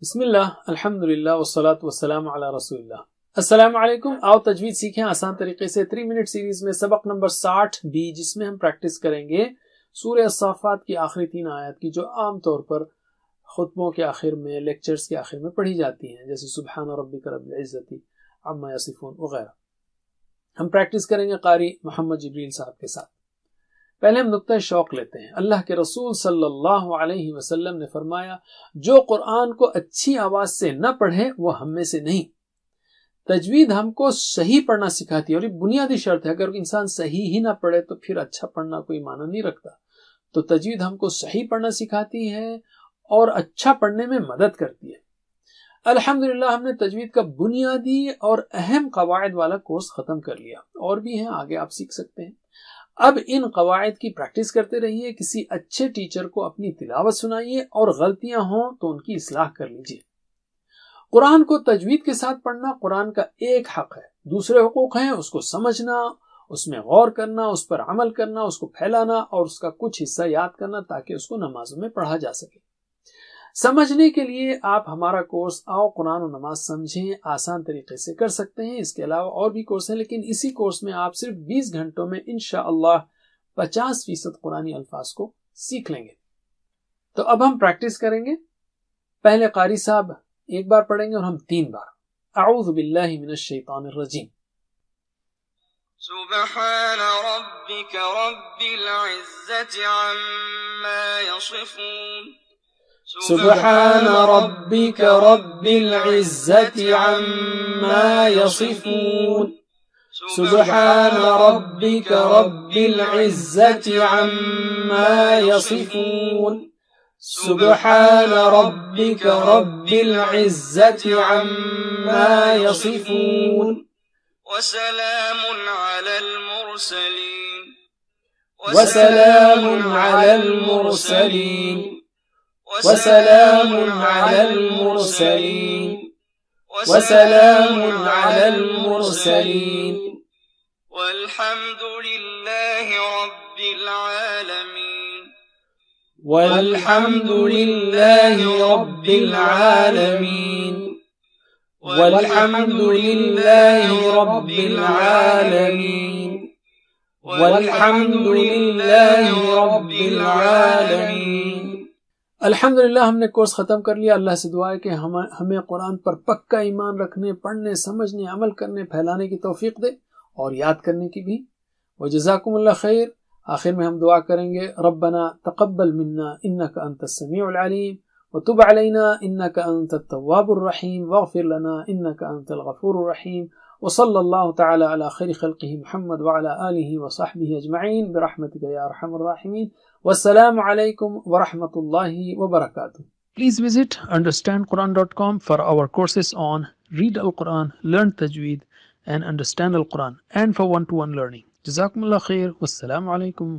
بسم اللہ الحمد للہ والصلاة والسلام علی رسول اللہ۔ السلام علیکم، آؤ تجوید سیکھیں آسان طریقے سے 3 منٹ سیریز میں سبق نمبر 60 بھی، جس میں ہم پریکٹس کریں گے سورہ الصافات کی آخری 3 آیات کی، جو عام طور پر خطبوں کے آخر میں، لیکچرز کے آخر میں پڑھی جاتی ہیں، جیسے سبحان ربک رب العزت عما یصفون وغیرہ۔ ہم پریکٹس کریں گے قاری محمد جبریل صاحب کے ساتھ۔ پہلے ہم نقطہ شوق لیتے ہیں۔ اللہ کے رسول صلی اللہ علیہ وسلم نے فرمایا، جو قرآن کو اچھی آواز سے نہ پڑھے وہ ہم میں سے نہیں۔ تجوید ہم کو صحیح پڑھنا سکھاتی ہے، اور یہ بنیادی شرط ہے۔ اگر انسان صحیح ہی نہ پڑھے تو پھر اچھا پڑھنا کوئی معنی نہیں رکھتا۔ تو تجوید ہم کو صحیح پڑھنا سکھاتی ہے اور اچھا پڑھنے میں مدد کرتی ہے۔ الحمدللہ ہم نے تجوید کا بنیادی اور اہم قواعد والا کورس ختم کر لیا، اور بھی ہیں آگے آپ سیکھ سکتے ہیں۔ اب ان قواعد کی پریکٹس کرتے رہیے، کسی اچھے ٹیچر کو اپنی تلاوت سنائیے، اور غلطیاں ہوں تو ان کی اصلاح کر لیجیے۔ قرآن کو تجوید کے ساتھ پڑھنا قرآن کا ایک حق ہے، دوسرے حقوق ہیں اس کو سمجھنا، اس میں غور کرنا، اس پر عمل کرنا، اس کو پھیلانا، اور اس کا کچھ حصہ یاد کرنا تاکہ اس کو نمازوں میں پڑھا جا سکے۔ سمجھنے کے لیے آپ ہمارا کورس آؤ قرآن و نماز سمجھیں آسان طریقے سے کر سکتے ہیں۔ اس کے علاوہ اور بھی کورس ہیں، لیکن اسی کورس میں آپ صرف 20 گھنٹوں میں انشاءاللہ 50% قرآنی الفاظ کو سیکھ لیں گے۔ تو اب ہم پریکٹس کریں گے۔ پہلے قاری صاحب ایک بار پڑھیں گے اور ہم 3 بار۔ اعوذ باللہ من الشیطان الرجیم۔ سبحان ربک رب العزت عما یصفون سبحان ربک رب العزت عما یصفون سبحان ربک رب العزت عما یصفون سبحان ربک رب العزت عما یصفون وسلام علی المرسلین وسلام علی المرسلین وسلام علی المرسلین وسلام علی المرسلین والحمد للہ رب العالمین والحمد للہ رب العالمین والحمد للہ رب العالمین والحمد للہ رب العالمین۔ الحمدللہ ہم نے کورس ختم کر لیا۔ اللہ سے دعا ہے کہ ہمیں قرآن پر پکا ایمان رکھنے، پڑھنے، سمجھنے، عمل کرنے، پھیلانے کی توفیق دے، اور یاد کرنے کی بھی۔ وجزاکم اللہ خیر۔ آخر میں ہم دعا کریں گے، ربنا تقبل منا انک انت السمیع العلیم وتب علینا انک انت التواب الرحیم واغفر لنا انک انت الغفور الرحیم، وصلی اللہ تعالی علی خیر خلقہ محمد وعلی آلہ وصحبہ اجمعین برحمتک یا ارحم الراحمین۔ والسلام علیکم ورحمۃ اللہ وبرکاتہ۔ Please visit understandquran.com for our courses on Read Al-Quran, Learn Tajweed and Understand Al-Quran, and for one-to-one learning. Jazakumullah khair. Wassalamu alaikum.